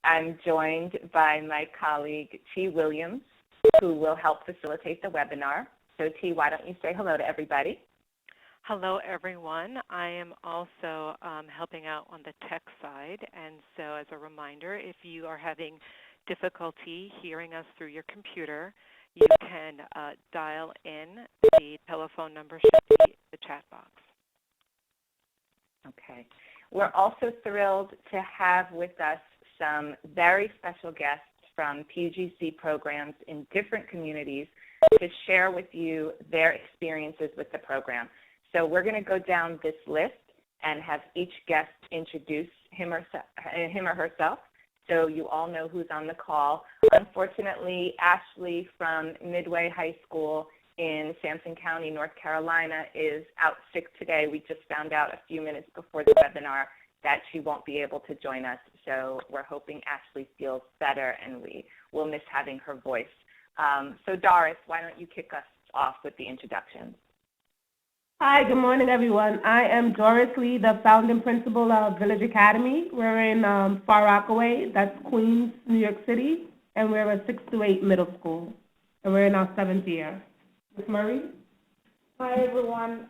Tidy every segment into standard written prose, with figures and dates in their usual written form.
I'm joined by my colleague, T. Williams, who will help facilitate the webinar. So, T, why don't you say hello to everybody? Hello, everyone. I am also helping out on the tech side. And so as a reminder, if you are having difficulty hearing us through your computer, you can dial in. The telephone number should be in the chat box. Okay. We're also thrilled to have with us some very special guests from PGC programs in different communities to share with you their experiences with the program. So we're going to go down this list and have each guest introduce him or herself so you all know who's on the call. Unfortunately, Ashley from Midway High School in Sampson County, North Carolina, is out sick today. We just found out a few minutes before the webinar that she won't be able to join us. So we're hoping Ashley feels better and we will miss having her voice. So Doris, why don't you kick us off with the introductions? Hi, good morning, everyone. I am Doris Lee, the founding principal of Village Academy. We're in Far Rockaway, that's Queens, New York City, and we're a 6 to 8 middle school, and we're in our 7th year. Ms. Murray? Hi, everyone.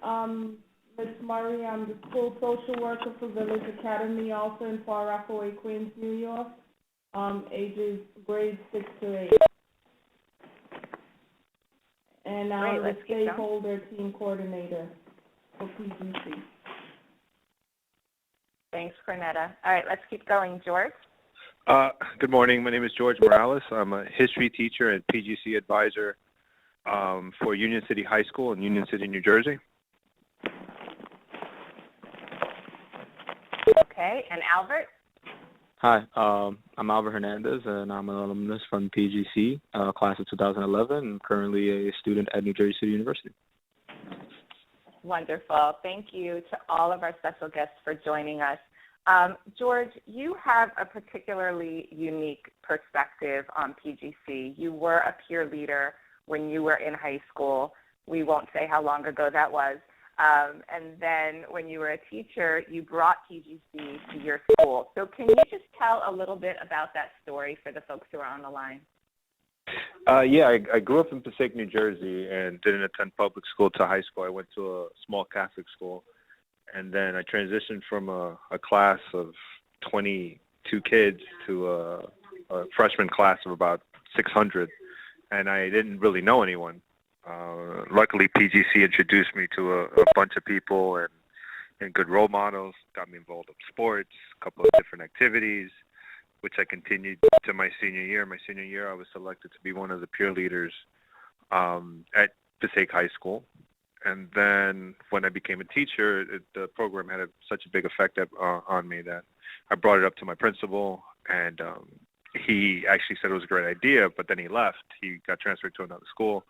Ms. Murray, I'm the school social worker for Village Academy, also in Far Rockaway, Queens, New York, ages grades 6 to 8. And I'm the stakeholder team coordinator for PGC. Thanks, Cornetta. All right, let's keep going. George? Good morning. My name is George Morales. I'm a history teacher and PGC advisor for Union City High School in Union City, New Jersey. Okay, and Albert? Hi, I'm Albert Hernandez, and I'm an alumnus from PGC, class of 2011, and currently a student at New Jersey City University. Wonderful. Thank you to all of our special guests for joining us. George, you have a particularly unique perspective on PGC. You were a peer leader when you were in high school. We won't say how long ago that was. And then when you were a teacher, you brought PGC to your school. So can you just tell a little bit about that story for the folks who are on the line? Yeah, I grew up in Passaic, New Jersey, and didn't attend public school to high school. I went to a small Catholic school, and then I transitioned from a class of 22 kids to a freshman class of about 600, and I didn't really know anyone. Luckily, PGC introduced me to a bunch of people and good role models, got me involved in sports, a couple of different activities, which I continued to my senior year. My senior year, I was selected to be one of the peer leaders at Passaic High School. And then when I became a teacher, the program had such a big effect on me that I brought it up to my principal, and he actually said it was a great idea, but then he left. He got transferred to another school.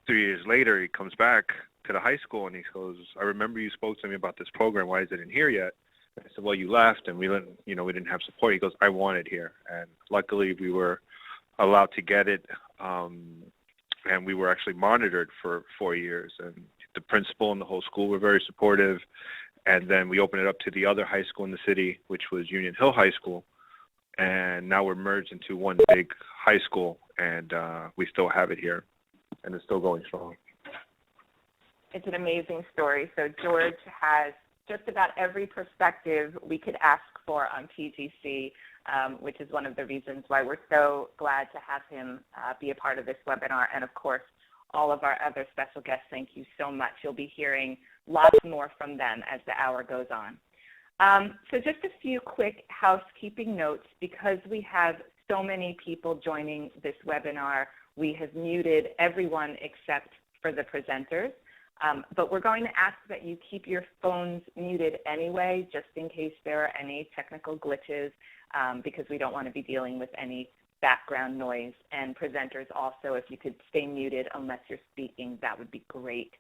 3 years later, he comes back to the high school and he goes, "I remember you spoke to me about this program. Why is it in here yet?" I said, "Well, you left and we didn't have support." He goes, "I want it here." And luckily, we were allowed to get it, and we were actually monitored for 4 years. And the principal and the whole school were very supportive. And then we opened it up to the other high school in the city, which was Union Hill High School. And now we're merged into one big high school, and we still have it here. And it's still going strong. It's an amazing story. So George has just about every perspective we could ask for on PGC, which is one of the reasons why we're so glad to have him be a part of this webinar. And of course, all of our other special guests, thank you so much. You'll be hearing lots more from them as the hour goes on. So just a few quick housekeeping notes. Because we have so many people joining this webinar, we have muted everyone except for the presenters. But we're going to ask that you keep your phones muted anyway, just in case there are any technical glitches, because we don't want to be dealing with any background noise. And presenters also, if you could stay muted unless you're speaking, that would be great.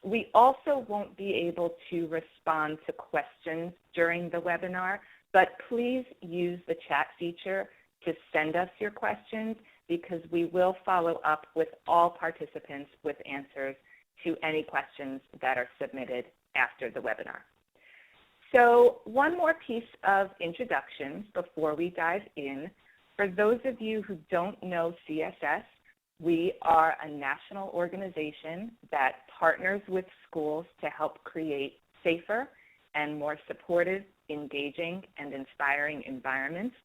We also won't be able to respond to questions during the webinar, but please use the chat feature to send us your questions, because we will follow up with all participants with answers to any questions that are submitted after the webinar. So one more piece of introductions before we dive in. For those of you who don't know CSS, we are a national organization that partners with schools to help create safer and more supportive, engaging, and inspiring environments.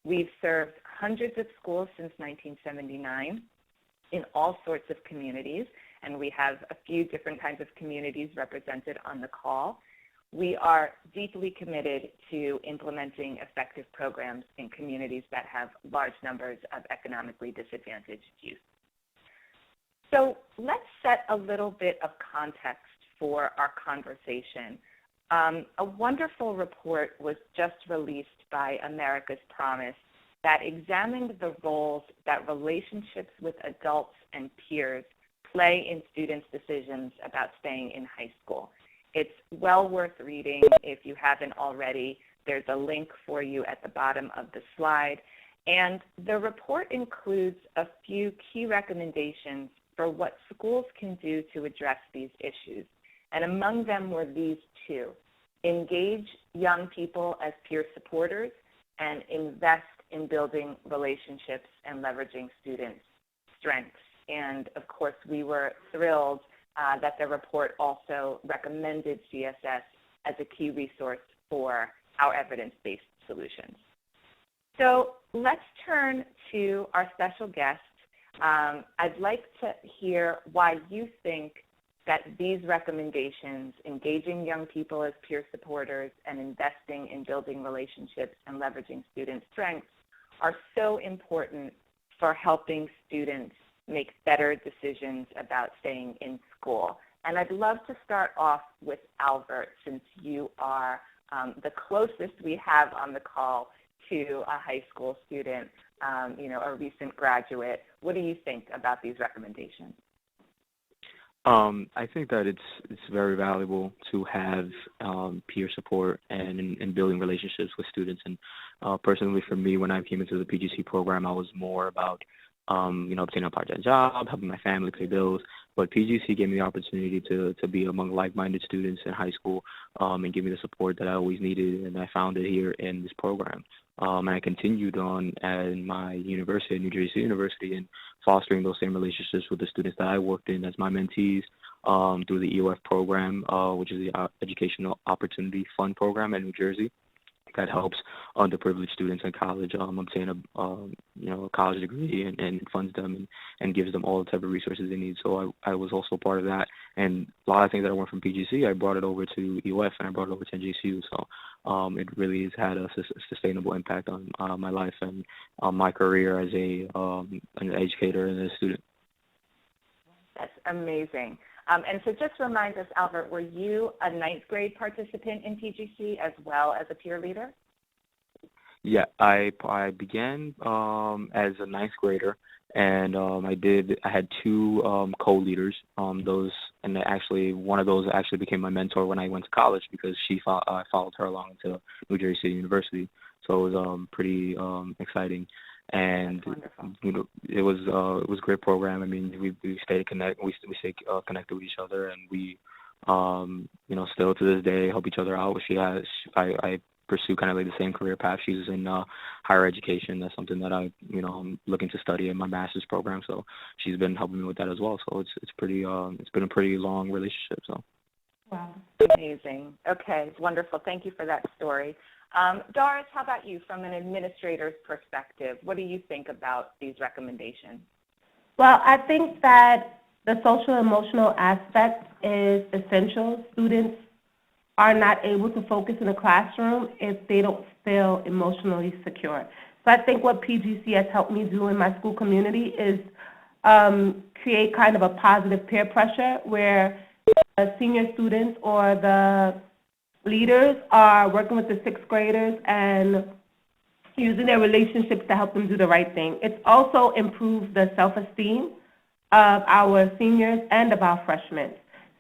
We've served hundreds of schools since 1979 in all sorts of communities, and we have a few different kinds of communities represented on the call. We are deeply committed to implementing effective programs in communities that have large numbers of economically disadvantaged youth. So let's set a little bit of context for our conversation. A wonderful report was just released by America's Promise that examined the roles that relationships with adults and peers play in students' decisions about staying in high school. It's well worth reading if you haven't already. There's a link for you at the bottom of the slide. And the report includes a few key recommendations for what schools can do to address these issues. And among them were these two: engage young people as peer supporters and invest in building relationships and leveraging students' strengths. And of course, we were thrilled that the report also recommended CSS as a key resource for our evidence-based solutions. So let's turn to our special guest. I'd like to hear why you think that these recommendations, engaging young people as peer supporters and investing in building relationships and leveraging student strengths, are so important for helping students make better decisions about staying in school. And I'd love to start off with Albert, since you are the closest we have on the call to a high school student, a recent graduate. What do you think about these recommendations? I think that it's very valuable to have peer support and building relationships with students. And personally, for me, when I came into the PGC program, I was more about obtaining a part-time job, helping my family pay bills. But PGC gave me the opportunity to be among like-minded students in high school and give me the support that I always needed, and I found it here in this program. And I continued on at my university, New Jersey University, and fostering those same relationships with the students that I worked in as my mentees through the EOF program, which is the Educational Opportunity Fund program in New Jersey, that helps underprivileged students in college obtain a college degree and funds them and gives them all the type of resources they need. So I was also part of that, and a lot of things that I learned from PGC, I brought it over to EOF and I brought it over to NJCU. So it really has had a sustainable impact on my life and my career as an educator and a student. That's amazing. And so just remind us, Albert, were you a ninth grade participant in PGC as well as a peer leader? Yeah, I began as a ninth grader, and I had two co-leaders. One of those actually became my mentor when I went to college, because I followed her along to New Jersey State University. So it was pretty exciting. And it was a great program. I mean, we stayed connected. We stayed connected with each other, and we still to this day help each other out. I pursue kind of like the same career path. She's in higher education. That's something that I'm looking to study in my master's program. So she's been helping me with that as well. So it's been a pretty long relationship. So. Wow. Amazing. Okay, wonderful. Thank you for that story. Doris, how about you from an administrator's perspective? What do you think about these recommendations? Well, I think that the social emotional aspect is essential. Students are not able to focus in a classroom if they don't feel emotionally secure. So I think what PGC has helped me do in my school community is create kind of a positive peer pressure where the senior students or the leaders are working with the sixth graders and using their relationships to help them do the right thing. It's also improved the self-esteem of our seniors and of our freshmen.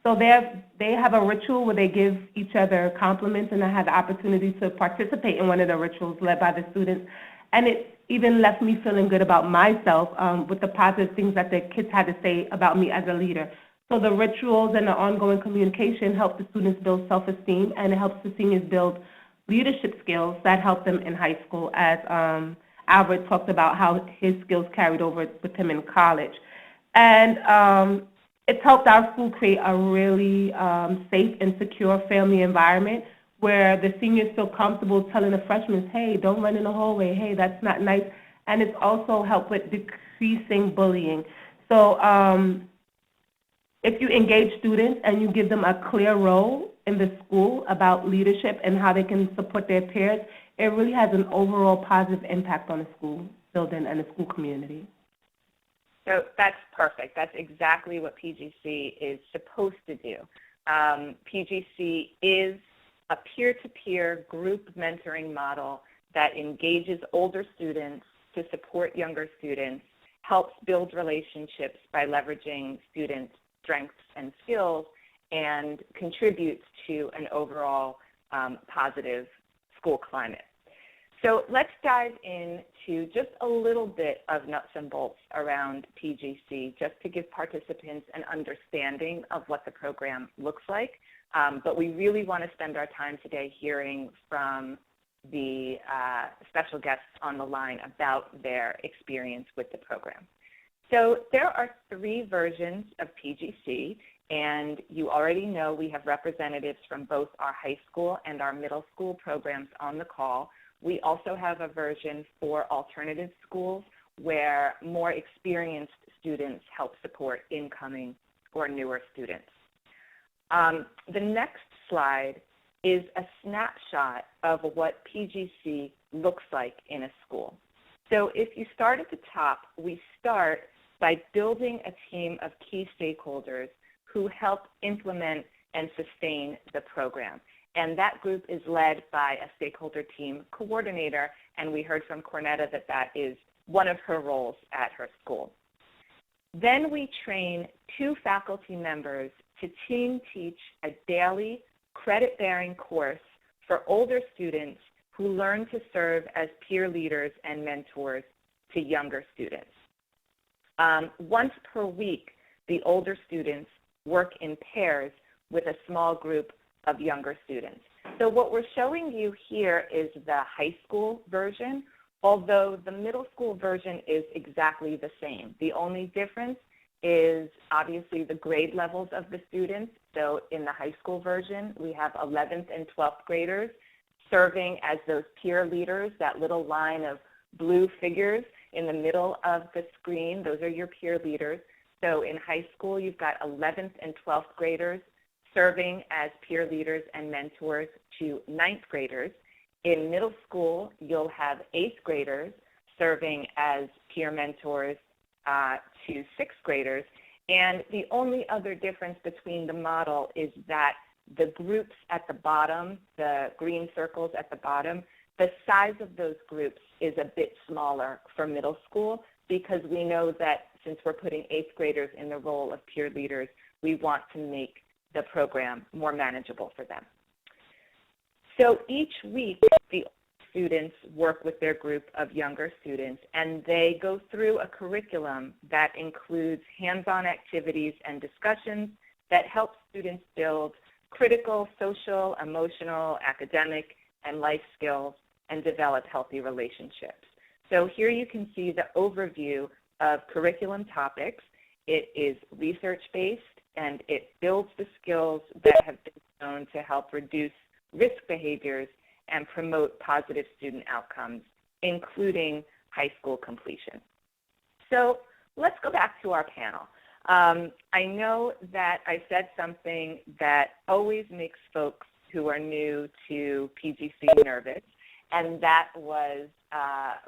So they have a ritual where they give each other compliments, and I had the opportunity to participate in one of the rituals led by the students. And it even left me feeling good about myself with the positive things that the kids had to say about me as a leader. So the rituals and the ongoing communication help the students build self-esteem, and it helps the seniors build leadership skills that help them in high school, as Albert talked about how his skills carried over with him in college. And it's helped our school create a really safe and secure family environment where the seniors feel comfortable telling the freshmen, hey, don't run in the hallway, hey, that's not nice. And it's also helped with decreasing bullying. So if you engage students and you give them a clear role in the school about leadership and how they can support their peers, it really has an overall positive impact on the school building and the school community. So that's perfect. That's exactly what PGC is supposed to do. PGC is a peer-to-peer group mentoring model that engages older students to support younger students, helps build relationships by leveraging students' strengths and skills, and contributes to an overall positive school climate. So let's dive into just a little bit of nuts and bolts around PGC, just to give participants an understanding of what the program looks like. But we really want to spend our time today hearing from the special guests on the line about their experience with the program. So there are 3 versions of PGC, and you already know we have representatives from both our high school and our middle school programs on the call. We also have a version for alternative schools where more experienced students help support incoming or newer students. The next slide is a snapshot of what PGC looks like in a school. So if you start at the top, we start by building a team of key stakeholders who help implement and sustain the program. And that group is led by a stakeholder team coordinator, and we heard from Cornetta that that is one of her roles at her school. Then we train 2 faculty members to team teach a daily credit-bearing course for older students who learn to serve as peer leaders and mentors to younger students. Once per week, the older students work in pairs with a small group of younger students. So what we're showing you here is the high school version, although the middle school version is exactly the same. The only difference is obviously the grade levels of the students. So in the high school version, we have 11th and 12th graders serving as those peer leaders, that little line of blue figures in the middle of the screen. Those are your peer leaders. So in high school, you've got 11th and 12th graders serving as peer leaders and mentors to 9th graders. In middle school, you'll have 8th graders serving as peer mentors to 6th graders. And the only other difference between the model is that the groups at the bottom, the green circles at the bottom, the size of those groups is a bit smaller for middle school, because we know that since we're putting 8th graders in the role of peer leaders, we want to make the program more manageable for them. So each week, the students work with their group of younger students, and they go through a curriculum that includes hands-on activities and discussions that help students build critical, social, emotional, academic, and life skills and develop healthy relationships. So here you can see the overview of curriculum topics. It is research-based, and it builds the skills that have been shown to help reduce risk behaviors and promote positive student outcomes, including high school completion. So let's go back to our panel. I know that I said something that always makes folks who are new to PGC nervous, and that was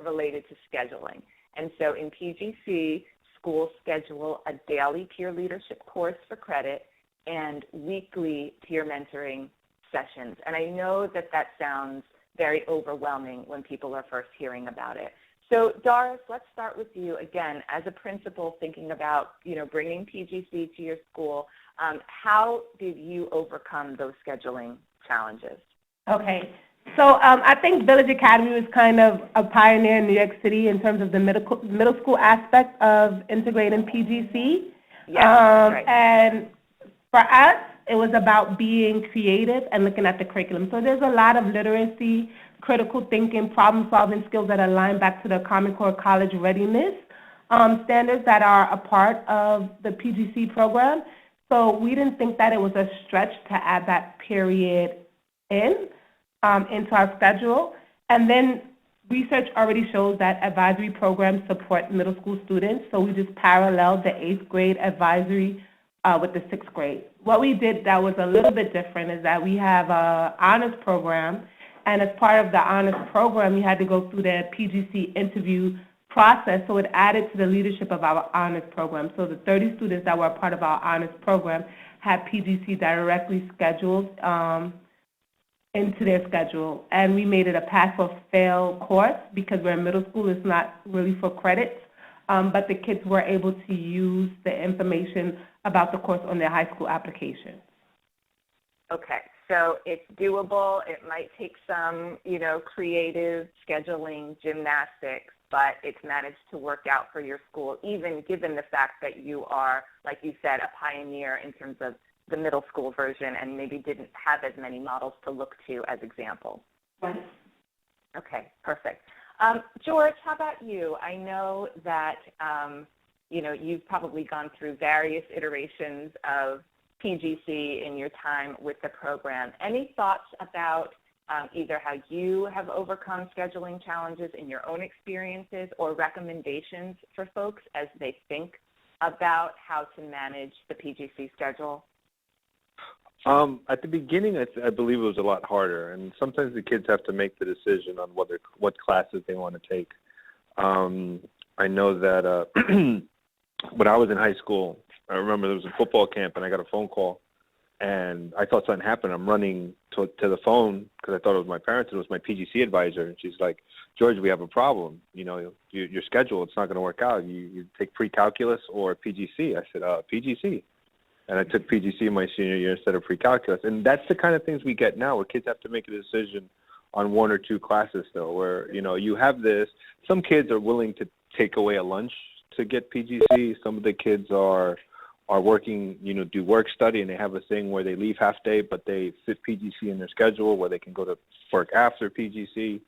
related to scheduling. And so in PGC, schools schedule a daily peer leadership course for credit and weekly peer mentoring sessions. And I know that that sounds very overwhelming when people are first hearing about it. So Doris, let's start with you again. As a principal thinking about, bringing PGC to your school, how did you overcome those scheduling challenges? Okay. So I think Village Academy was kind of a pioneer in New York City in terms of the middle school aspect of integrating PGC. Yeah, right. And for us, it was about being creative and looking at the curriculum. So there's a lot of literacy, critical thinking, problem-solving skills that align back to the Common Core College readiness standards that are a part of the PGC program. So we didn't think that it was a stretch to add that period into our schedule. And then research already shows that advisory programs support middle school students, so we just paralleled the 8th grade advisory with the 6th grade. What we did that was a little bit different is that we have an honors program, and as part of the honors program, we had to go through the PGC interview process, so it added to the leadership of our honors program. So the 30 students that were a part of our honors program had PGC directly scheduled into their schedule, and we made it a pass-or-fail course because we're in middle school. It's not really for credits, but the kids were able to use the information about the course on their high school application. Okay, so it's doable. It might take some, creative scheduling, gymnastics, but it's managed to work out for your school, even given the fact that you are, like you said, a pioneer in terms of the middle school version and maybe didn't have as many models to look to as examples. Right. Okay, perfect. George, how about you? I know that, you've probably gone through various iterations of PGC in your time with the program. Any thoughts about either how you have overcome scheduling challenges in your own experiences or recommendations for folks as they think about how to manage the PGC schedule? At the beginning, I believe it was a lot harder, and sometimes the kids have to make the decision on what classes they want to take. I know that when I was in high school, I remember there was a football camp, and I got a phone call, and I thought something happened. I'm running to the phone because I thought it was my parents. It was my PGC advisor, and she's like, "George, we have a problem. Your schedule, it's not going to work out. You take pre-calculus or PGC." I said, "PGC." And I took PGC my senior year instead of pre-calculus. And that's the kind of things we get now where kids have to make a decision on one or two classes still, where, you have this. Some kids are willing to take away a lunch to get PGC. Some of the kids are working, do work study, and they have a thing where they leave half day, but they fit PGC in their schedule where they can go to work after PGC.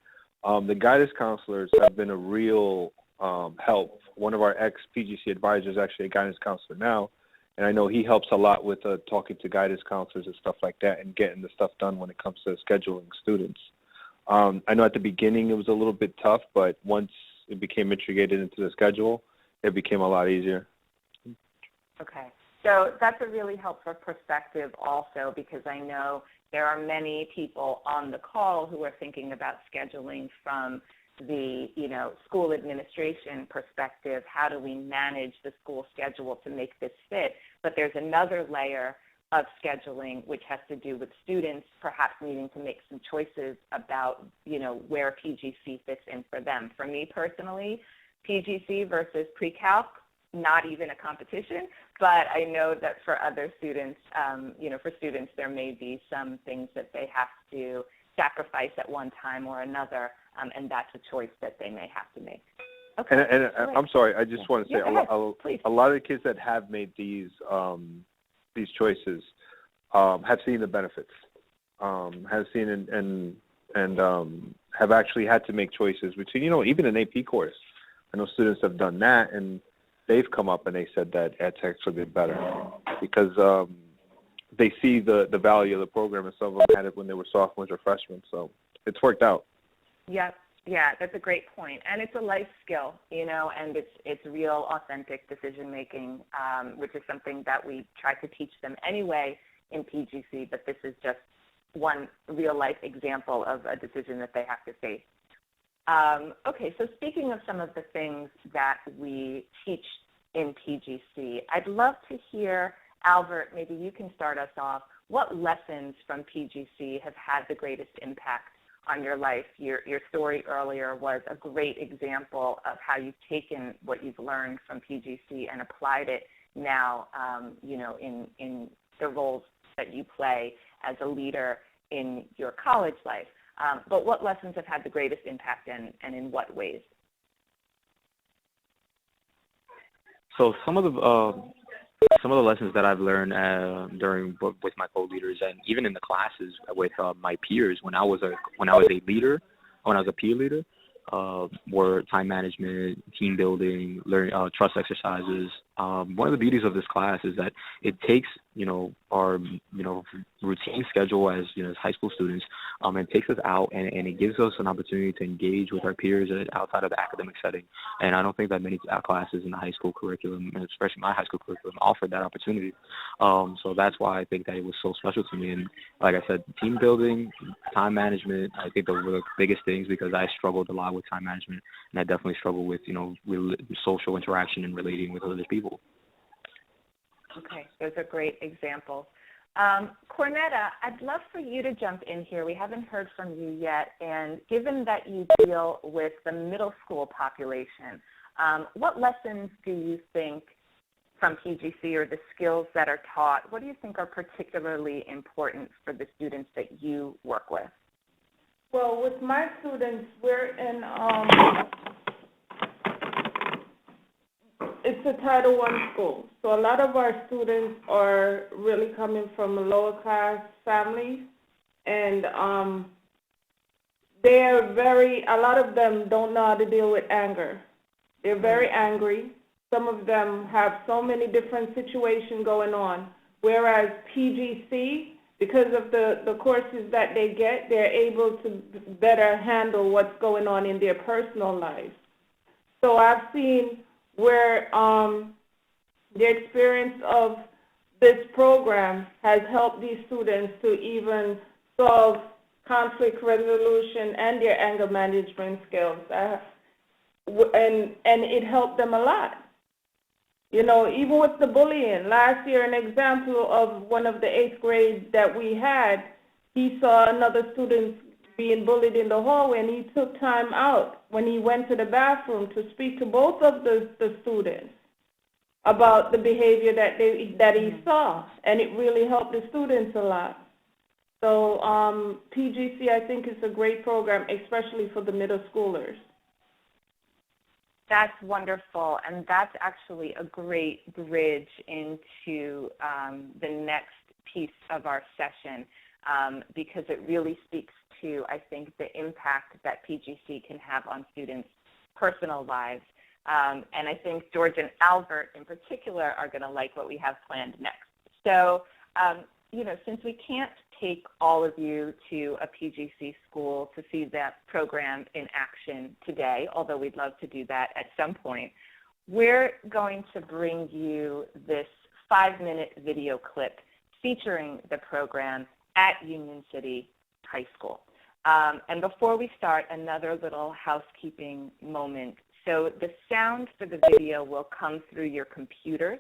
The guidance counselors have been a real help. One of our ex-PGC advisors is actually a guidance counselor now. And I know he helps a lot with talking to guidance counselors and stuff like that and getting the stuff done when it comes to scheduling students. I know at the beginning it was a little bit tough, but once it became integrated into the schedule, it became a lot easier. Okay. So that's a really helpful perspective also, because I know there are many people on the call who are thinking about scheduling from the school administration perspective. How do we manage the school schedule to make this fit? But there's another layer of scheduling which has to do with students perhaps needing to make some choices about where PGC fits in for them. For me personally, PGC versus pre-calc, not even a competition, but I know that for other students, for students there may be some things that they have to sacrifice at one time or another, and that's a choice that they may have to make. Okay. And I'm sorry, I just want to say a lot of the kids that have made these choices have seen the benefits, have seen and have actually had to make choices between, even an AP course. I know students have done that, and they've come up and they said that it's actually been better because they see the value of the program, and some of them had it when they were sophomores or freshmen. So it's worked out. Yeah, that's a great point. And it's a life skill, and it's real, authentic decision-making, which is something that we try to teach them anyway in PGC, but this is just one real-life example of a decision that they have to face. Okay, so speaking of some of the things that we teach in PGC, I'd love to hear, Albert, maybe you can start us off. What lessons from PGC have had the greatest impact on your life? Your story earlier was a great example of how you've taken what you've learned from PGC and applied it now, in the roles that you play as a leader in your college life. But what lessons have had the greatest impact and in what ways? So some of the some of the lessons that I've learned with my co-leaders and even in the classes with my peers when I was a peer leader, were time management, team building, trust exercises. One of the beauties of this class is that it takes, our, routine schedule as, as high school students, and takes us out and it gives us an opportunity to engage with our peers outside of the academic setting. And I don't think that many classes in the high school curriculum, and especially my high school curriculum, offered that opportunity. So that's why I think that it was so special to me. And like I said, team building, time management, I think those were the biggest things because I struggled a lot with time management, and I definitely struggle with, social interaction and relating with other people. Okay, those are great examples. Cornetta, I'd love for you to jump in here. We haven't heard from you yet, and given that you deal with the middle school population, what lessons do you think from PGC or the skills that are taught, what do you think are particularly important for the students that you work with? Well, with my students, we're in, it's a Title I school. So a lot of our students are really coming from lower class families, and a lot of them don't know how to deal with anger. They're very angry. Some of them have so many different situations going on, whereas PGC, because of the courses that they get, they're able to better handle what's going on in their personal lives. So I've seen where the experience of this program has helped these students to even solve conflict resolution and their anger management skills. And it helped them a lot. Even with the bullying. Last year, an example of one of the 8th grade that we had, he saw another student being bullied in the hallway, and he took time out when he went to the bathroom to speak to both of the students about the behavior that he saw, and it really helped the students a lot. So PGC, I think, is a great program, especially for the middle schoolers. That's wonderful, and that's actually a great bridge into the next piece of our session because it really speaks to, I think, the impact that PGC can have on students' personal lives. And I think George and Albert in particular are going to like what we have planned next. So, since we can't take all of you to a PGC school to see that program in action today, although we'd love to do that at some point, we're going to bring you this 5-minute video clip featuring the program at Union City High School. And before we start, another little housekeeping moment. So the sound for the video will come through your computers.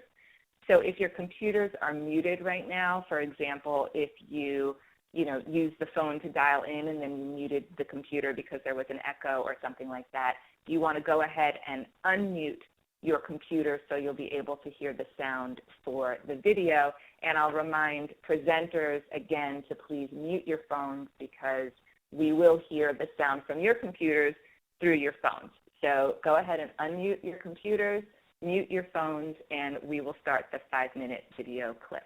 So if your computers are muted right now, for example, if you use the phone to dial in and then you muted the computer because there was an echo or something like that, you want to go ahead and unmute your computer so you'll be able to hear the sound for the video. And I'll remind presenters again to please mute your phones because we will hear the sound from your computers through your phones. So go ahead and unmute your computers, mute your phones, and we will start the 5-minute video clip.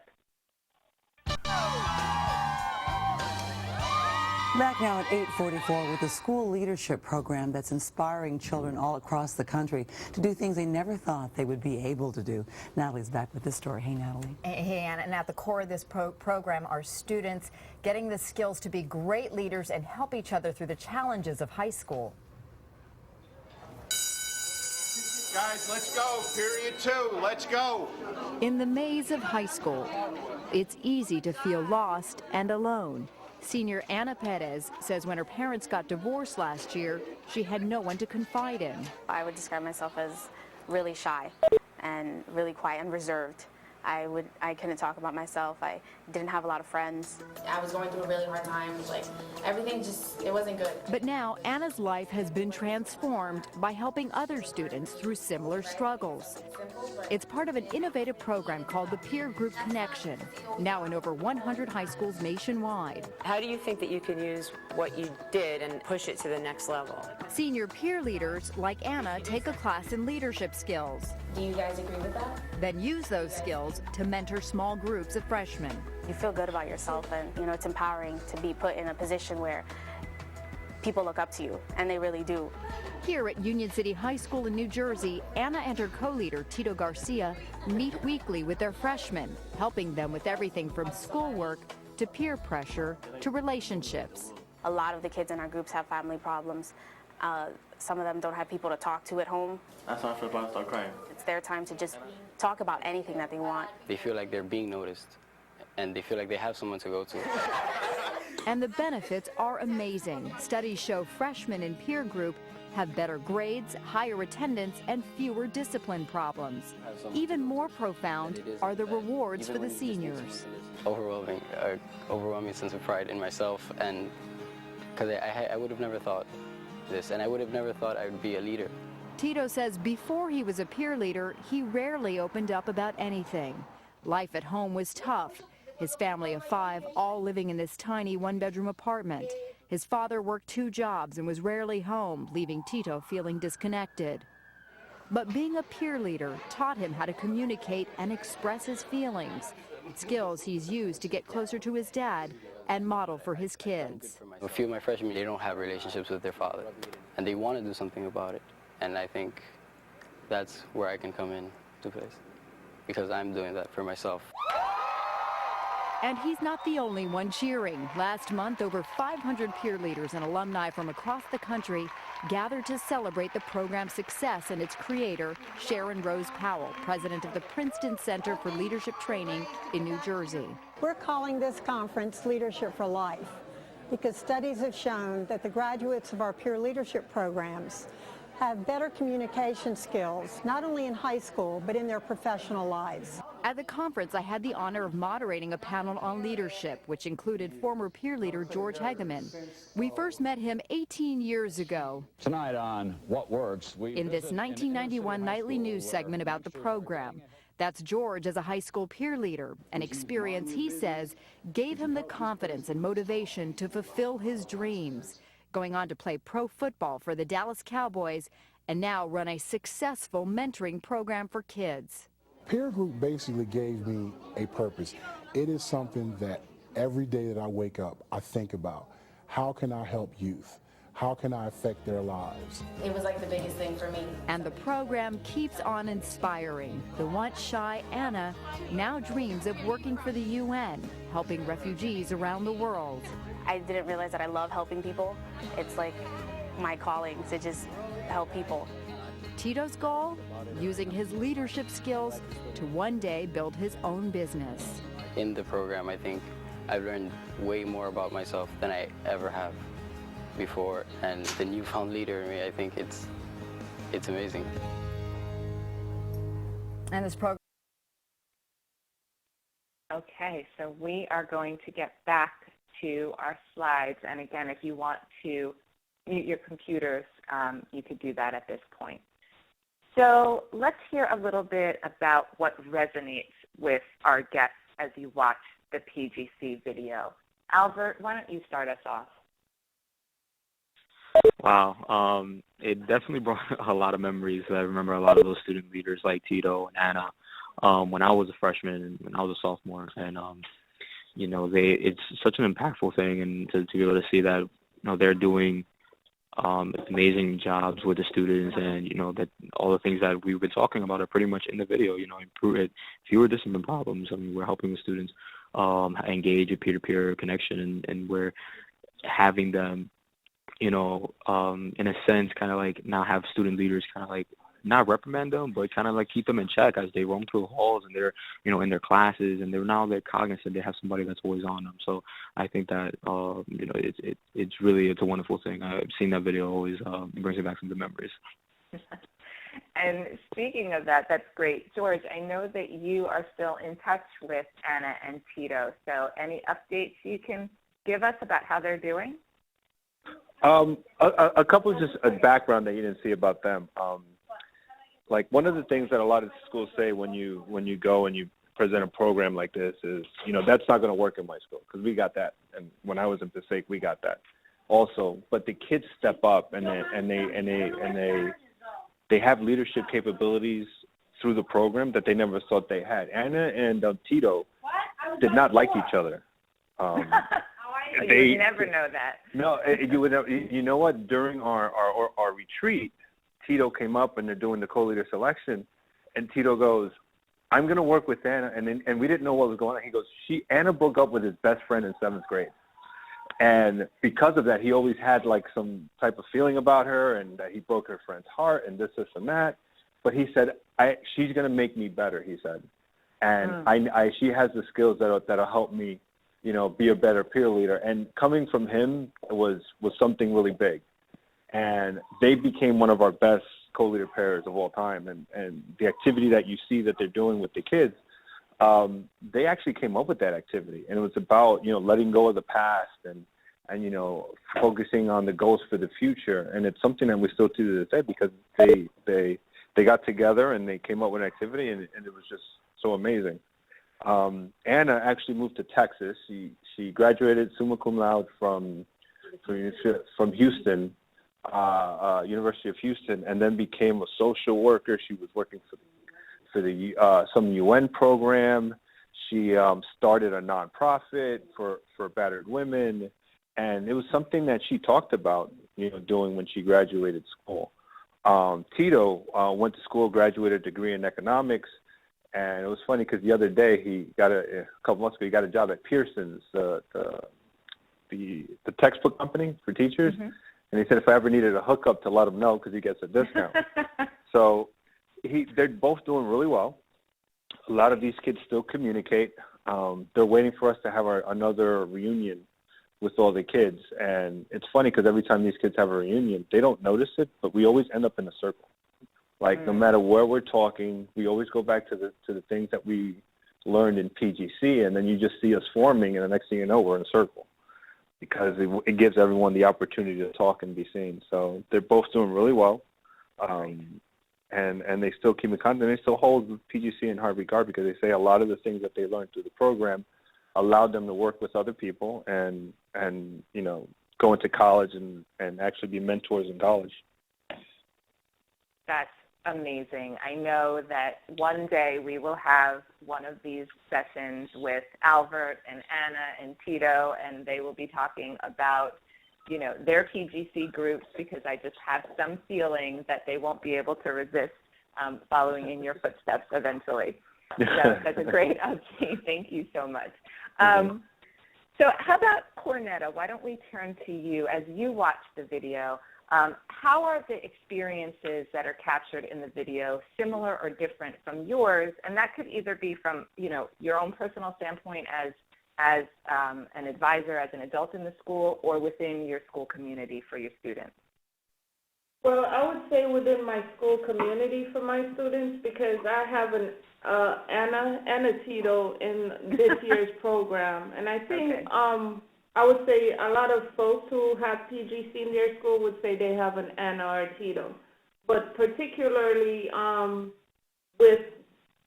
Back now at 8:44 with a school leadership program that's inspiring children all across the country to do things they never thought they would be able to do. Natalie's back with this story. Hey, Natalie. Hey, Anna. And at the core of this program are students getting the skills to be great leaders and help each other through the challenges of high school. Guys, let's go. Period 2. Let's go. In the maze of high school, it's easy to feel lost and alone. Senior Anna Perez says when her parents got divorced last year, she had no one to confide in. I would describe myself as really shy and really quiet and reserved. I couldn't talk about myself. I didn't have a lot of friends. I was going through a really hard time. Everything it wasn't good. But now Anna's life has been transformed by helping other students through similar struggles. It's part of an innovative program called the Peer Group Connection, now in over 100 high schools nationwide. How do you think that you could use what you did and push it to the next level? Senior peer leaders like Anna take a class in leadership skills, Do you guys agree with that? then use those skills to mentor small groups of freshmen. You feel good about yourself, and it's empowering to be put in a position where people look up to you, and they really do. Here at Union City High School in New Jersey, Anna and her co-leader, Tito Garcia, meet weekly with their freshmen, helping them with everything from schoolwork to peer pressure to relationships. A lot of the kids in our groups have family problems. Some of them don't have people to talk to at home. That's how I feel about start crying. It's their time to just talk about anything that they want. They feel like they're being noticed, and they feel like they have someone to go to. And the benefits are amazing. Studies show freshmen in peer group have better grades, higher attendance, and fewer discipline problems. Even more profound are the rewards for the seniors. Overwhelming sense of pride in myself, and because I would have never thought this, and I would have never thought I would be a leader. Tito says before he was a peer leader, he rarely opened up about anything. Life at home was tough. His family of 5, all living in this tiny one-bedroom apartment. His father worked 2 jobs and was rarely home, leaving Tito feeling disconnected. But being a peer leader taught him how to communicate and express his feelings, skills he's used to get closer to his dad and model for his kids. A few of my freshmen, they don't have relationships with their father, and they want to do something about it. And I think that's where I can come in to place, because I'm doing that for myself. And he's not the only one cheering. Last month, over 500 peer leaders and alumni from across the country gathered to celebrate the program's success and its creator, Sharon Rose Powell, president of the Princeton Center for Leadership Training in New Jersey. We're calling this conference Leadership for Life because studies have shown that the graduates of our peer leadership programs have better communication skills, not only in high school, but in their professional lives. At the conference, I had the honor of moderating a panel on leadership, which included former peer leader George Hegeman. We first met him 18 years ago. Tonight on What Works, in this 1991 nightly news segment about the program. That's George as a high school peer leader, an experience he says gave him the confidence and motivation to fulfill his dreams, going on to play pro football for the Dallas Cowboys and now run a successful mentoring program for kids. Peer group basically gave me a purpose. It is something that every day that I wake up, I think about. How can I help youth? How can I affect their lives? It was like the biggest thing for me. And the program keeps on inspiring. The once shy Anna now dreams of working for the UN, helping refugees around the world. I didn't realize that I love helping people. It's like my calling to just help people. Tito's goal? Using his leadership skills to one day build his own business. In the program, I think I've learned way more about myself than I ever have before, and the newfound leader in me, I think it's amazing. And this program. Okay, so we are going to get back to our slides, and again, if you want to mute your computers, you could do that at this point. So let's hear a little bit about what resonates with our guests as you watch the PGC video. Albert, why don't you start us off? Wow, it definitely brought a lot of memories. I remember a lot of those student leaders like Tito and Anna when I was a freshman and when I was a sophomore, and you know, it's such an impactful thing, and to be able to see that, you know, they're doing amazing jobs with the students, and you know that all the things that we've been talking about are pretty much in the video. You know, improve fewer discipline problems. I mean, we're helping the students engage a peer-to-peer connection, and we're having them, you know, in a sense, kind of like now have student leaders kind of like not reprimand them, but kind of like keep them in check as they roam through the halls and they're, you know, in their classes, and they're cognizant. They have somebody that's always on them. So I think that you know, it's a wonderful thing. I've seen that video, always brings me back some good memories. And speaking of that, that's great. George, I know that you are still in touch with Anna and Tito. So any updates you can give us about how they're doing? A couple of just a background that you didn't see about them. Like one of the things that a lot of schools say when you go and you present a program like this is, you know, that's not going to work in my school because we got that. And when I was in Passaic, we got that. also, but the kids step up and they have leadership capabilities through the program that they never thought they had. Anna and Tito did not like each other. You would never know that. No, you would never. You know what? During our retreat, Tito came up and they're doing the co-leader selection, and Tito goes, "I'm going to work with Anna," and we didn't know what was going on. He goes, Anna broke up with his best friend in 7th grade, and because of that, he always had like some type of feeling about her, and that he broke her friend's heart, and this and that. But he said, she's going to make me better. He said, and she has the skills that'll help me, be a better peer leader. And coming from him was something really big. And they became one of our best co-leader pairs of all time. And the activity that you see that they're doing with the kids, they actually came up with that activity. And it was about, letting go of the past and focusing on the goals for the future. And it's something that we still do to this day because they got together and they came up with an activity, and it was just so amazing. Anna actually moved to Texas. She graduated summa cum laude from Houston, University of Houston, and then became a social worker. She was working for some UN program. She started a nonprofit for battered women, and it was something that she talked about, doing when she graduated school. Tito went to school, graduated a degree in economics, and it was funny because the other day a couple months ago, he got a job at Pearson's, the textbook company for teachers, and he said if I ever needed a hookup to let him know because he gets a discount. So they're both doing really well. A lot of these kids still communicate. They're waiting for us to have another reunion with all the kids, and it's funny because every time these kids have a reunion, they don't notice it, but we always end up in a circle. Like no matter where we're talking, we always go back to the things that we learned in PGC, and then you just see us forming, and the next thing you know, we're in a circle because it gives everyone the opportunity to talk and be seen. So they're both doing really well, and they still keep in contact. And they still hold PGC in high regard because they say a lot of the things that they learned through the program allowed them to work with other people and go into college and actually be mentors in college. That's amazing. I know that one day we will have one of these sessions with Albert and Anna and Tito, and they will be talking about, their PGC groups, because I just have some feeling that they won't be able to resist following in your footsteps eventually. So that's a great update. Thank you so much. So how about Cornetta? Why don't we turn to you as you watch the video? How are the experiences that are captured in the video similar or different from yours? And that could either be from, your own personal standpoint as an advisor, as an adult in the school, or within your school community for your students. Well, I would say within my school community for my students, because I have an Anna and a Tito in this year's program. And I think I would say a lot of folks who have PGC in their school would say they have an Anna or a Tito. But particularly with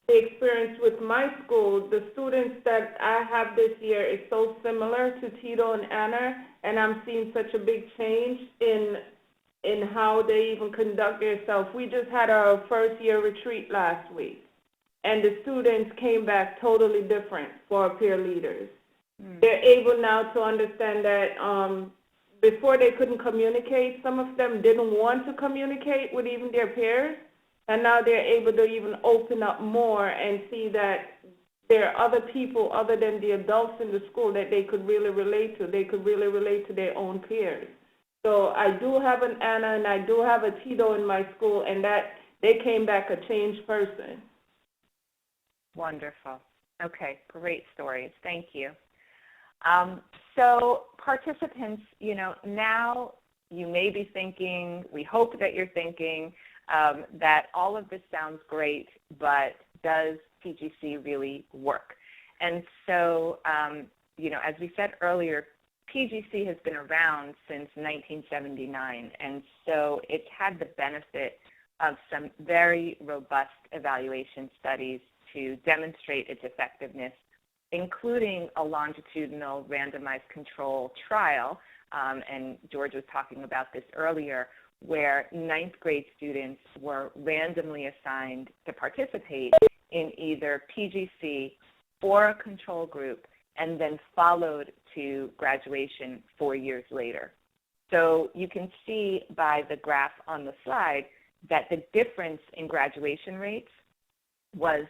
the experience with my school, the students that I have this year is so similar to Tito and Anna, and I'm seeing such a big change in how they even conduct themselves. We just had our first year retreat last week, and the students came back totally different for our peer leaders. They're able now to understand that before they couldn't communicate, some of them didn't want to communicate with even their peers, and now they're able to even open up more and see that there are other people other than the adults in the school that they could really relate to. They could really relate to their own peers. So I do have an Anna and I do have a Tito in my school, and that they came back a changed person. Wonderful. Okay, great stories. Thank you. So participants, now you may be thinking, we hope that you're thinking that all of this sounds great, but does PGC really work? And so, as we said earlier, PGC has been around since 1979, and so it's had the benefit of some very robust evaluation studies to demonstrate its effectiveness, including a longitudinal randomized control trial and George was talking about this earlier, where ninth grade students were randomly assigned to participate in either PGC or a control group and then followed to graduation 4 years later. So you can see by the graph on the slide that the difference in graduation rates was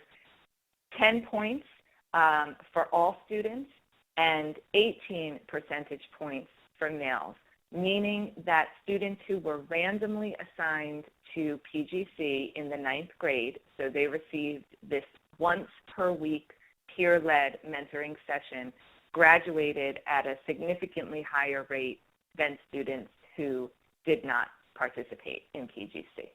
10 points for all students and 18 percentage points for males, meaning that students who were randomly assigned to PGC in the ninth grade, so they received this once per week peer-led mentoring session, graduated at a significantly higher rate than students who did not participate in PGC.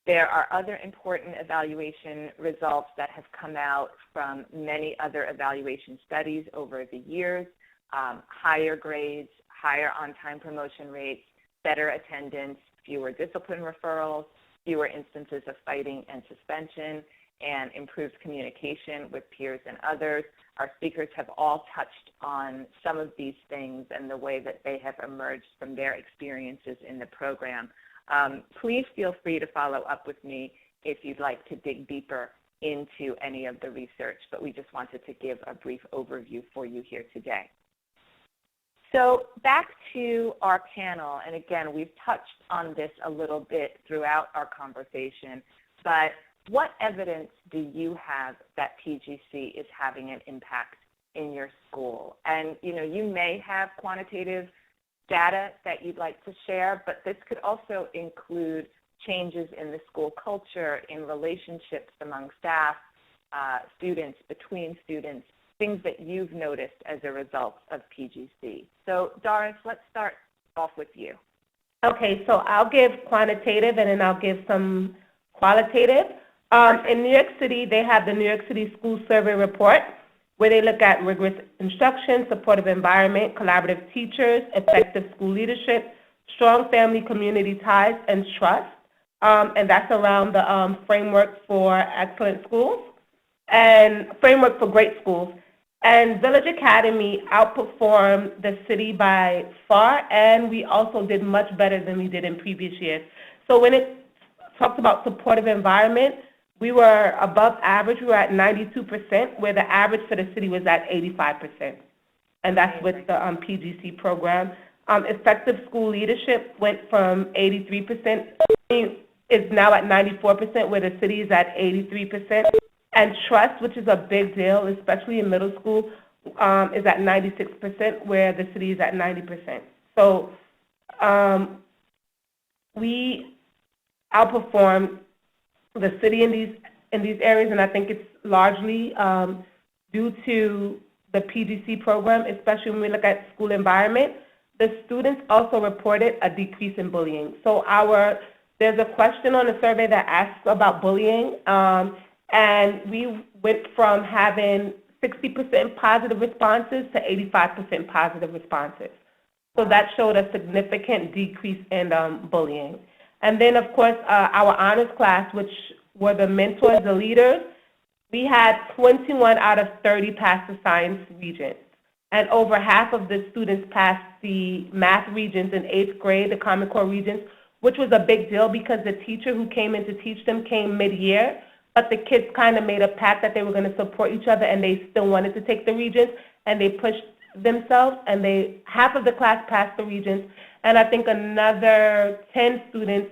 There are other important evaluation results that have come out from many other evaluation studies over the years, higher grades, higher on-time promotion rates, better attendance, fewer discipline referrals, fewer instances of fighting and suspension, and improved communication with peers and others. Our speakers have all touched on some of these things and the way that they have emerged from their experiences in the program. Please feel free to follow up with me if you'd like to dig deeper into any of the research, but we just wanted to give a brief overview for you here today. So back to our panel, and again, we've touched on this a little bit throughout our conversation, but what evidence do you have that PGC is having an impact in your school? And you may have quantitative data that you'd like to share, but this could also include changes in the school culture, in relationships among staff, students, between students, things that you've noticed as a result of PGC. So Doris, let's start off with you. Okay, so I'll give quantitative and then I'll give some qualitative. In New York City, they have the New York City School Survey Report, where they look at rigorous instruction, supportive environment, collaborative teachers, effective school leadership, strong family community ties, and trust. And that's around the framework for excellent schools and framework for great schools. And Village Academy outperformed the city by far, and we also did much better than we did in previous years. So when it talks about supportive environment, we were above average. We were at 92%, where the average for the city was at 85%. And that's with the PGC program. Effective school leadership went from 83%, is now at 94%, where the city is at 83%. And trust, which is a big deal, especially in middle school, is at 96%, where the city is at 90%. So we outperformed the city in these areas, and I think it's largely due to the PGC program, especially when we look at school environment. The students also reported a decrease in bullying. So there's a question on the survey that asks about bullying, and we went from having 60% positive responses to 85% positive responses. So that showed a significant decrease in bullying. And then, of course, our honors class, which were the mentors, the leaders, we had 21 out of 30 pass the science regents. And over half of the students passed the math regents in 8th grade, the Common Core regents, which was a big deal because the teacher who came in to teach them came mid-year, but the kids kind of made a pact that they were going to support each other, and they still wanted to take the regents, and they pushed themselves, and half of the class passed the regents, and I think another 10 students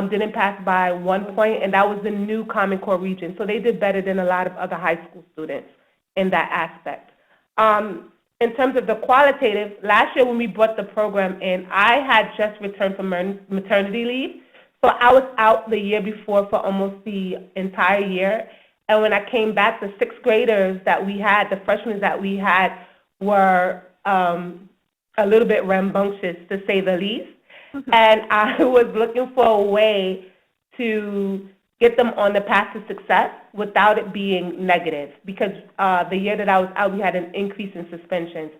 didn't pass by 1 point, and that was the new Common Core region. So they did better than a lot of other high school students in that aspect. In terms of the qualitative, last year when we brought the program in, I had just returned from maternity leave. So I was out the year before for almost the entire year. And when I came back, the 6th graders that we had, the freshmen that we had, were a little bit rambunctious, to say the least. And I was looking for a way to get them on the path to success without it being negative, because the year that I was out, we had an increase in suspensions.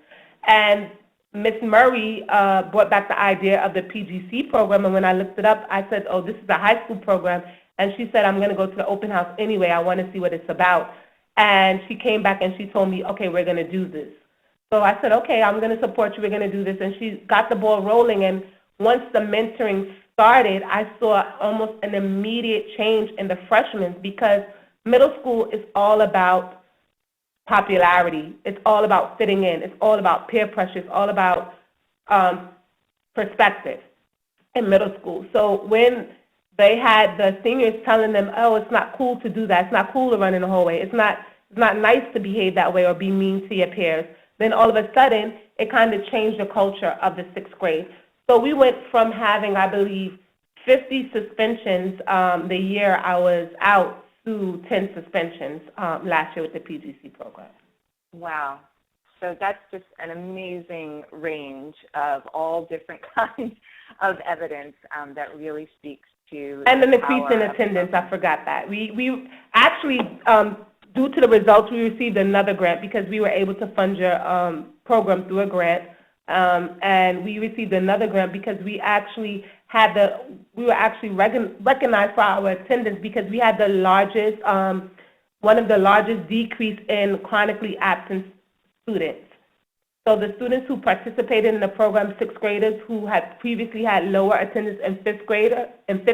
And Ms. Murray brought back the idea of the PGC program, and when I looked it up, I said, oh, this is a high school program. And she said, I'm going to go to the open house anyway. I want to see what it's about. And she came back and she told me, okay, we're going to do this. So I said, okay, I'm going to support you. We're going to do this. And she got the ball rolling. And once the mentoring started, I saw almost an immediate change in the freshmen, because middle school is all about popularity. It's all about fitting in. It's all about peer pressure. It's all about perspective in middle school. So when they had the seniors telling them, oh, it's not cool to do that. It's not cool to run in the hallway. It's not nice to behave that way or be mean to your peers. Then all of a sudden, it kind of changed the culture of the 6th grade. So we went from having, I believe, 50 suspensions the year I was out to 10 suspensions last year with the PGC program. Wow. So that's just an amazing range of all different kinds of evidence that really speaks to and the an increase in power attendance. I forgot that. We actually, due to the results, we received another grant because we were able to fund your program through a grant. And we received another grant because we actually we were actually recognized for our attendance because we had the largest, one of the largest decrease in chronically absent students. So the students who participated in the program, 6th graders who had previously had lower attendance in 5th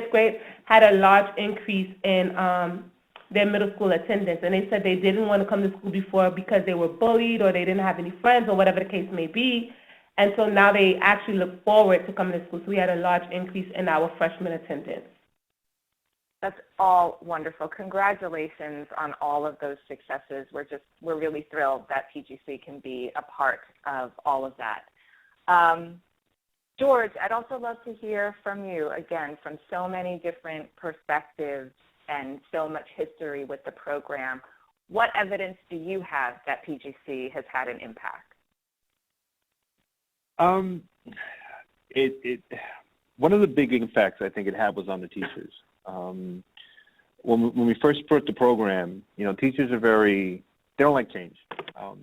grade, had a large increase in their middle school attendance. And they said they didn't want to come to school before because they were bullied or they didn't have any friends or whatever the case may be. And so now they actually look forward to coming to school. So we had a large increase in our freshman attendance. That's all wonderful. Congratulations on all of those successes. We're really thrilled that PGC can be a part of all of that. George, I'd also love to hear from you, again, from so many different perspectives and so much history with the program. What evidence do you have that PGC has had an impact? One of the big impacts I think it had was on the teachers. When we first put the program, teachers are they don't like change.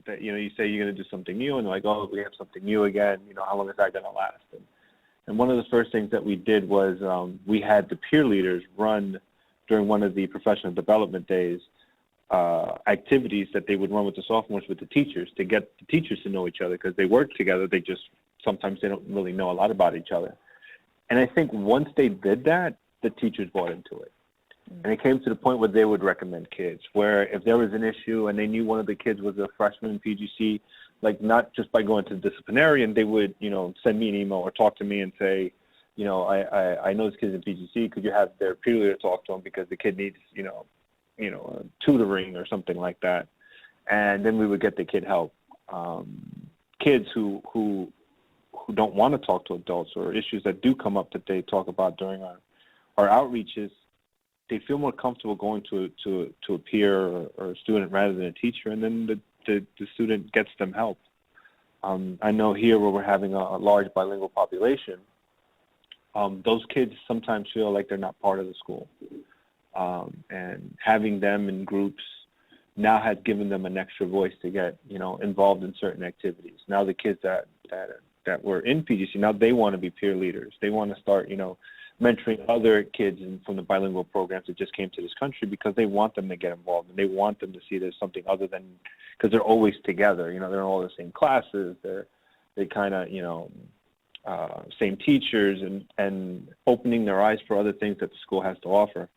That you say you're going to do something new, and they're like, oh, we have something new again. How long is that going to last? And one of the first things that we did was we had the peer leaders run during one of the professional development days activities that they would run with the sophomores with the teachers to get the teachers to know each other, because they work together. Sometimes they don't really know a lot about each other. And I think once they did that, the teachers bought into it. And it came to the point where they would recommend kids, where if there was an issue and they knew one of the kids was a freshman in PGC, like not just by going to the disciplinarian, they would, send me an email or talk to me and say, I know this kid's in PGC. Could you have their peer leader talk to him because the kid needs, tutoring or something like that. And then we would get the kid help. Kids who don't want to talk to adults, or issues that do come up that they talk about during our outreaches, they feel more comfortable going to a peer or a student rather than a teacher, and then the student gets them help. I know here where we're having a large bilingual population, those kids sometimes feel like they're not part of the school. And having them in groups now has given them an extra voice to get, involved in certain activities. Now the kids that were in PGC, now they want to be peer leaders. They want to start, mentoring other kids from the bilingual programs that just came to this country, because they want them to get involved and they want them to see there's something other than, because they're always together. They're in all the same classes. They kind of, same teachers, and opening their eyes for other things that the school has to offer.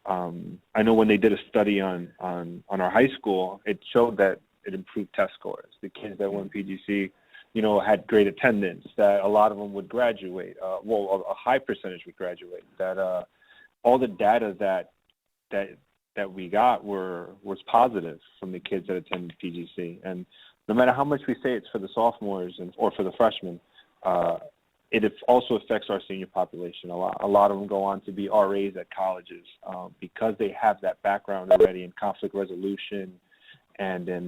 I know when they did a study on our high school, it showed that it improved test scores. The kids that were in PGC, had great attendance, that a lot of them would graduate. A high percentage would graduate. That all the data that we got was positive from the kids that attended PGC. And no matter how much we say it's for the sophomores or for the freshmen, it also affects our senior population a lot. A lot of them go on to be RAs at colleges because they have that background already in conflict resolution and in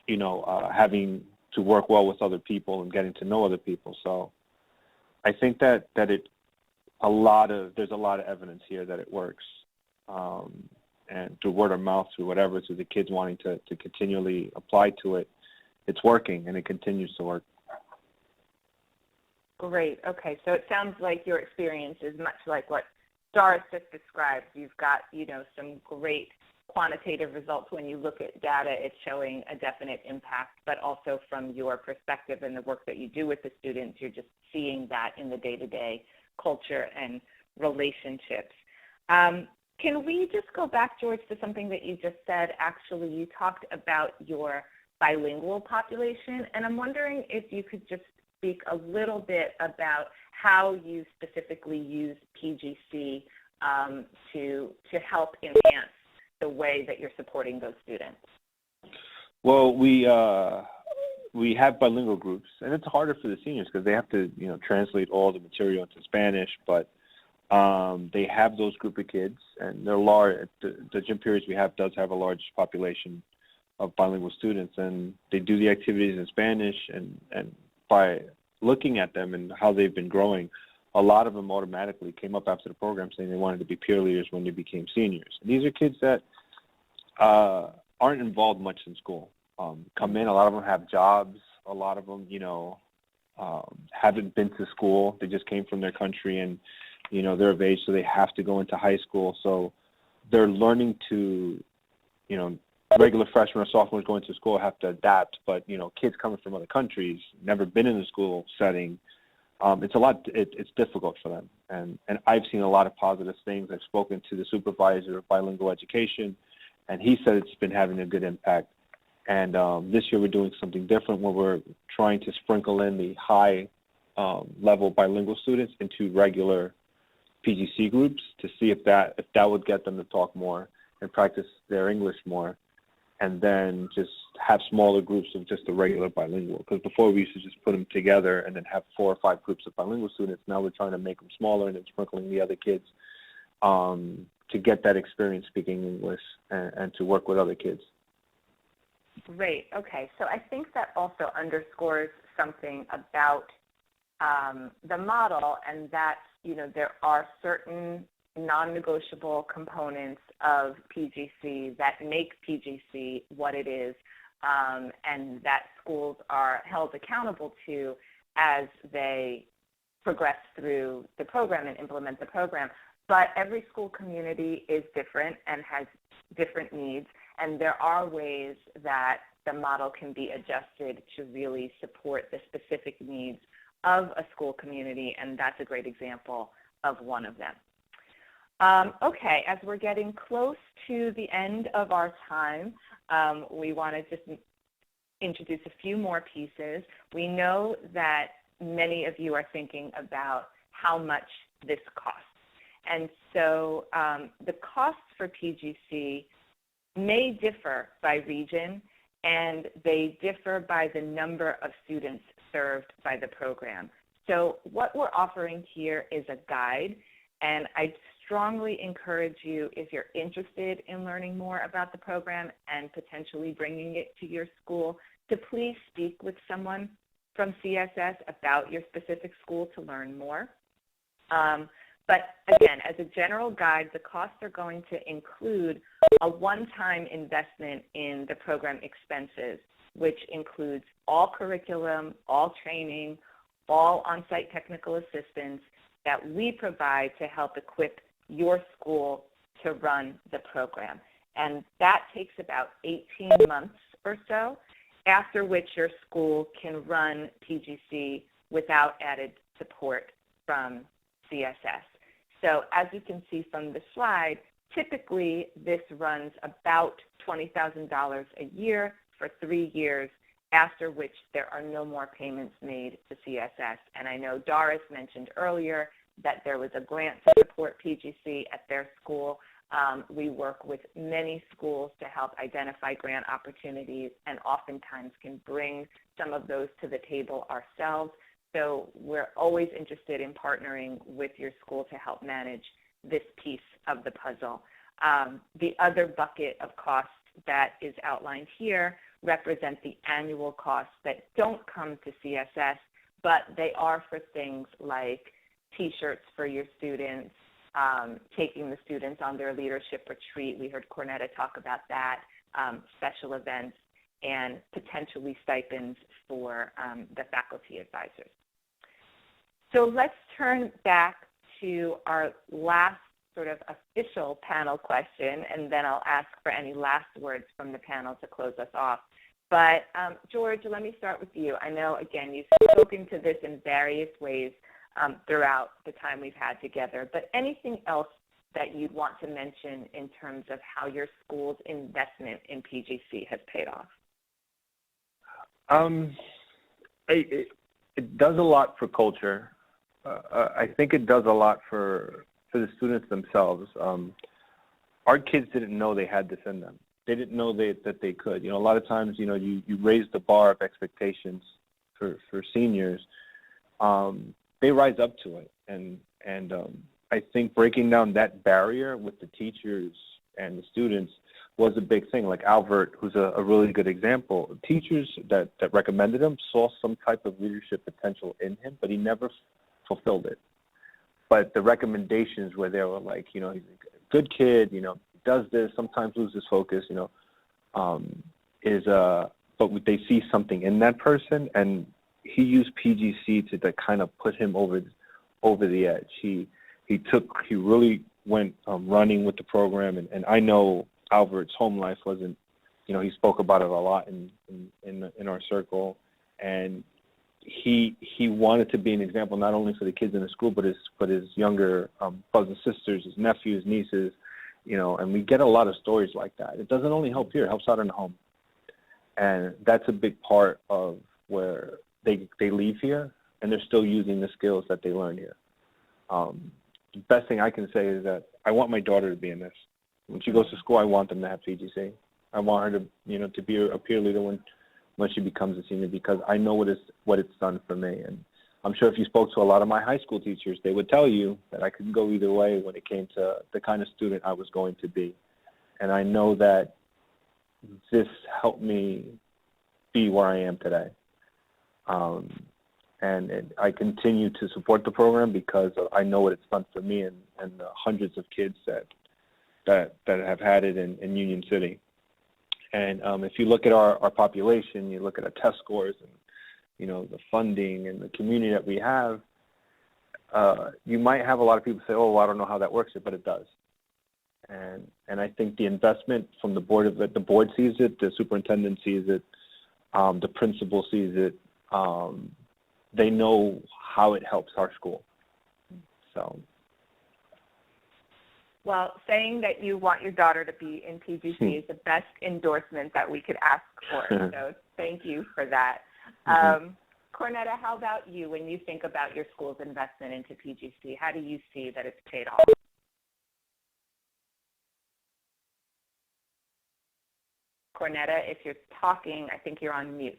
having to work well with other people and getting to know other people. So I think that there's a lot of evidence here that it works. And through word of mouth, through whatever, through the kids wanting to continually apply to it, it's working, and it continues to work. Great. Okay. So it sounds like your experience is much like what Doris just described. You've got, some great quantitative results. When you look at data, it's showing a definite impact, but also from your perspective and the work that you do with the students, you're just seeing that in the day-to-day culture and relationships. Can we just go back, George, to something that you just said? Actually, you talked about your bilingual population, and I'm wondering if you could just speak a little bit about how you specifically use PGC to help enhance the way that you're supporting those students. Well, we have bilingual groups, and it's harder for the seniors because they have to, translate all the material into Spanish, but they have those group of kids, and they're large. The gym periods we have does have a large population of bilingual students, and they do the activities in Spanish, and by looking at them and how they've been growing, a lot of them automatically came up after the program saying they wanted to be peer leaders when they became seniors. And these are kids that aren't involved much in school. Come in, a lot of them have jobs, a lot of them, haven't been to school. They just came from their country, and they're of age, so they have to go into high school. So they're learning to, regular freshmen or sophomores going to school have to adapt, but, kids coming from other countries, never been in a school setting, it's difficult for them. And I've seen a lot of positive things. I've spoken to the supervisor of bilingual education, and he said it's been having a good impact. And this year we're doing something different where we're trying to sprinkle in the high level bilingual students into regular PGC groups to see if that would get them to talk more and practice their English more, and then just have smaller groups of just the regular bilingual. Because before we used to just put them together and then have 4 or 5 groups of bilingual students. Now we're trying to make them smaller and then sprinkling the other kids to get that experience speaking English and to work with other kids. Great. Okay. So I think that also underscores something about the model, and that, there are certain non-negotiable components of PGC that make PGC what it is, and that schools are held accountable to as they progress through the program and implement the program. But every school community is different and has different needs, and there are ways that the model can be adjusted to really support the specific needs of a school community, and that's a great example of one of them. Okay, as we're getting close to the end of our time, we want to just introduce a few more pieces. We know that many of you are thinking about how much this costs. And so the costs for PGC may differ by region, and they differ by the number of students served by the program. So what we're offering here is a guide, and I strongly encourage you, if you're interested in learning more about the program and potentially bringing it to your school, to please speak with someone from CSS about your specific school to learn more. But again, as a general guide, the costs are going to include a one-time investment in the program expenses, which includes all curriculum, all training, all on-site technical assistance that we provide to help equip your school to run the program. And that takes about 18 months or so, after which your school can run PGC without added support from CSS. So as you can see from the slide, typically this runs about $20,000 a year for 3 years, after which there are no more payments made to CSS. And I know Doris mentioned earlier that there was a grant to support PGC at their school. We work with many schools to help identify grant opportunities, and oftentimes can bring some of those to the table ourselves. So we're always interested in partnering with your school to help manage this piece of the puzzle. The other bucket of costs that is outlined here represent the annual costs that don't come to CSS, but they are for things like T-shirts for your students, taking the students on their leadership retreat. We heard Cornetta talk about that, special events, and potentially stipends for the faculty advisors. So let's turn back to our last sort of official panel question, and then I'll ask for any last words from the panel to close us off. But George, let me start with you. I know, again, you've spoken to this in various ways throughout the time we've had together, but anything else that you'd want to mention in terms of how your school's investment in PGC has paid off? It does a lot for culture. I think it does a lot for the students themselves. Our kids didn't know they had this in them. They didn't know that they could. You know, a lot of times, you know, you raise the bar of expectations for seniors. They rise up to it, and I think breaking down that barrier with the teachers and the students was a big thing. Like Albert, who's a really good example. Teachers that recommended him saw some type of leadership potential in him, but he never fulfilled it. But the recommendations where they were like, you know, he's a good kid, you know, does this, sometimes loses focus, you know, but they see something in that person, and he used PGC to kind of put him over the edge. He really went running with the program, and I know Albert's home life wasn't, you know, he spoke about it a lot in our circle, and he wanted to be an example not only for the kids in the school, but his younger brothers and sisters, his nephews, nieces, you know, and we get a lot of stories like that. It doesn't only help here; it helps out in the home, and that's a big part of where they leave here, and they're still using the skills that they learned here. The best thing I can say is that I want my daughter to be in this. When she goes to school, I want them to have PGC. I want her to, you know, to be a peer leader when she becomes a senior, because I know what it's done for me. And I'm sure if you spoke to a lot of my high school teachers, they would tell you that I could go either way when it came to the kind of student I was going to be. And I know that this helped me be where I am today. And I continue to support the program because I know what it's done for me and the hundreds of kids that have had it in Union City. And if you look at our population, you look at our test scores and, you know, the funding and the community that we have, you might have a lot of people say, oh, well, I don't know how that works, but it does. And I think the investment from the board sees it, the superintendent sees it, the principal sees it. They know how it helps our school. So. Well, saying that you want your daughter to be in PGC is the best endorsement that we could ask for. So thank you for that. Cornetta, how about you when you think about your school's investment into PGC? How do you see that it's paid off? Cornetta, if you're talking, I think you're on mute.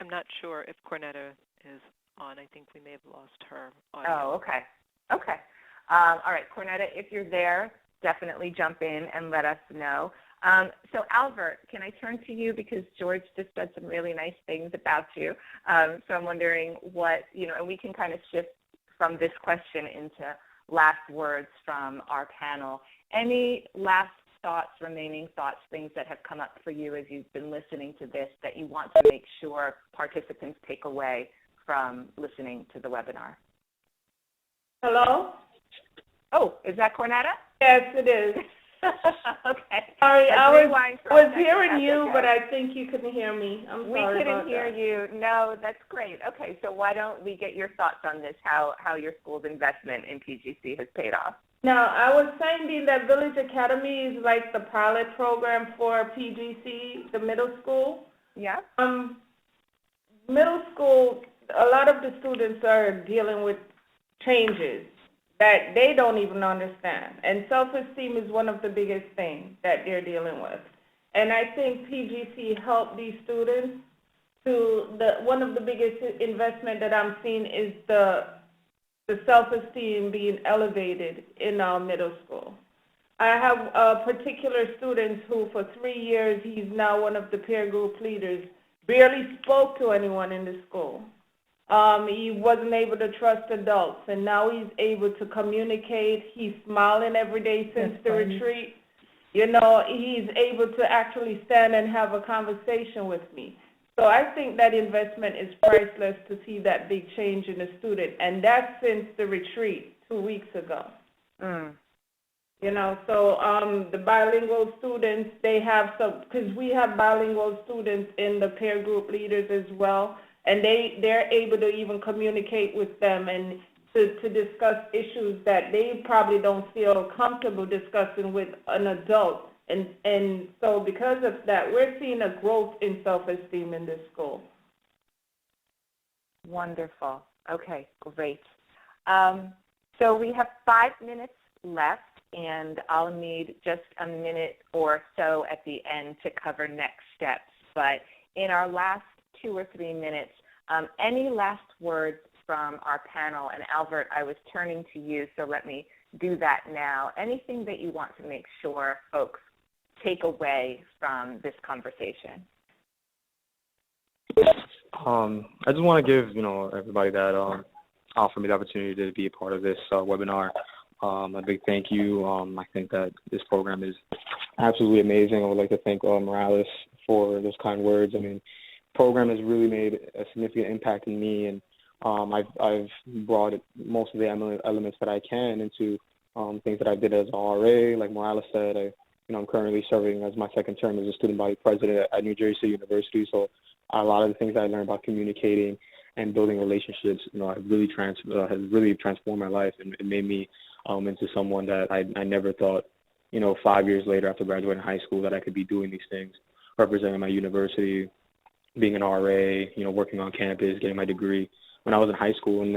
I'm not sure if Cornetta is on. I think we may have lost her audio. Oh, okay. Okay. All right, Cornetta, if you're there, definitely jump in and let us know. So Albert, can I turn to you because George just said some really nice things about you. So I'm wondering what, you know, and we can kind of shift from this question into last words from our panel. Any last thoughts, remaining thoughts, things that have come up for you as you've been listening to this that you want to make sure participants take away from listening to the webinar? Hello? Oh, is that Cornetta? Yes, it is. Okay. Sorry, I was hearing you, okay. But I think you couldn't hear me. I'm sorry about that. We couldn't hear you. No, that's great. Okay, so why don't we get your thoughts on this, how your school's investment in PGC has paid off? Now, I was saying that Village Academy is like the pilot program for PGC, the middle school. Yeah. Middle school, a lot of the students are dealing with changes that they don't even understand. And self-esteem is one of the biggest things that they're dealing with. And I think PGC helped these students one of the biggest investment that I'm seeing is the self-esteem being elevated in our middle school. I have particular students who for 3 years, he's now one of the peer group leaders, barely spoke to anyone in the school. He wasn't able to trust adults, and now he's able to communicate. He's smiling every day since the retreat. You know, he's able to actually stand and have a conversation with me. So I think that investment is priceless to see that big change in the student, and that's since the retreat 2 weeks ago. You know, so the bilingual students, they have some, because we have bilingual students in the peer group leaders as well, and they're able to even communicate with them and to discuss issues that they probably don't feel comfortable discussing with an adult. And so because of that, we're seeing a growth in self-esteem in this school. Wonderful. Okay, great. So we have 5 minutes left, and I'll need just a minute or so at the end to cover next steps. But in our last 2 or 3 minutes, any last words from our panel? And Albert, I was turning to you, so let me do that now. Anything that you want to make sure folks take away from this conversation? I just want to give, everybody that offered me the opportunity to be a part of this webinar a big thank you. I think that this program is absolutely amazing. I would like to thank Morales for those kind words. I mean, the program has really made a significant impact in me, and I've brought most of the elements that I can into things that I did as an RA. Like Morales said, I'm currently serving as my second term as a student body president at New Jersey State University. So a lot of the things that I learned about communicating and building relationships, have really transformed my life, and it made me into someone that I never thought, 5 years later after graduating high school, that I could be doing these things, representing my university, being an RA, working on campus, getting my degree. When I was in high school, and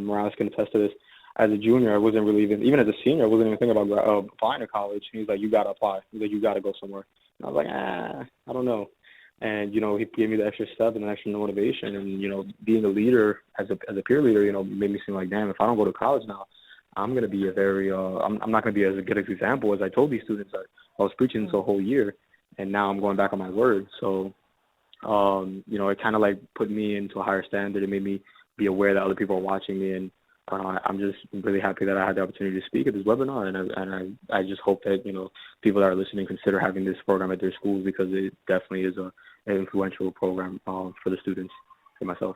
Morales can attest to this, as a junior, I wasn't really even as a senior, I wasn't even thinking about applying to college. He was like, you got to apply. He was like, you got to go somewhere. And I was like, I don't know. And, he gave me the extra step and the extra motivation. And, being a leader, as a peer leader, made me seem like, damn, if I don't go to college now, I'm going to be I'm not going to be as good an example as I told these students that I was preaching this whole year. And now I'm going back on my word. So, it kind of like put me into a higher standard. It made me be aware that other people are watching me. And I'm just really happy that I had the opportunity to speak at this webinar, and I just hope that people that are listening consider having this program at their schools, because it definitely is an influential program for the students and myself.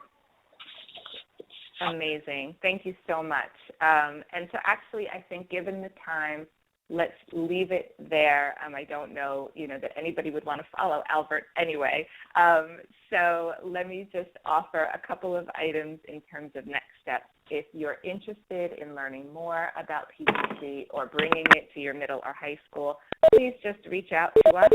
Amazing. Thank you so much. And so actually, I think given the time, let's leave it there. I don't know, that anybody would want to follow Albert anyway. So let me just offer a couple of items in terms of next steps. If you're interested in learning more about PGC or bringing it to your middle or high school, please just reach out to us.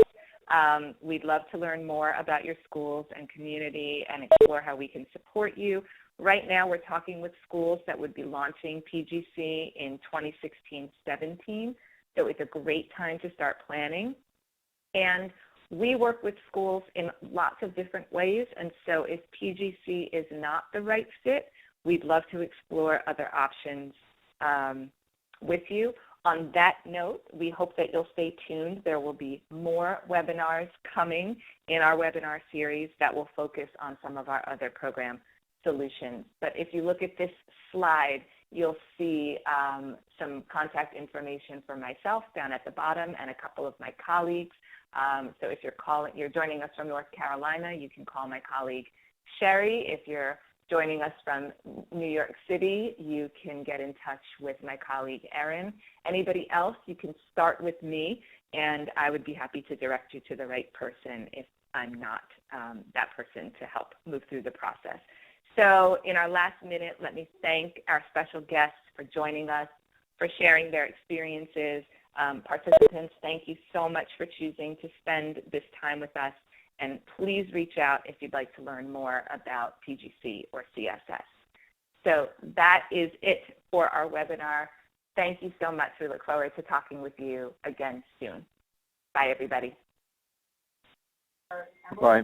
We'd love to learn more about your schools and community and explore how we can support you. Right now, we're talking with schools that would be launching PGC in 2016-17. So it's a great time to start planning. And we work with schools in lots of different ways. And so if PGC is not the right fit, we'd love to explore other options with you. On that note, we hope that you'll stay tuned. There will be more webinars coming in our webinar series that will focus on some of our other program solutions. But if you look at this slide, you'll see some contact information for myself down at the bottom and a couple of my colleagues. So if you're joining us from North Carolina, you can call my colleague Sherry. If you're joining us from New York City, you can get in touch with my colleague Erin. Anybody else, you can start with me, and I would be happy to direct you to the right person if I'm not that person to help move through the process. So in our last minute, let me thank our special guests for joining us, for sharing their experiences. Participants, thank you so much for choosing to spend this time with us. And please reach out if you'd like to learn more about PGC or CSS. So that is it for our webinar. Thank you so much. We look forward to talking with you again soon. Bye, everybody. Bye.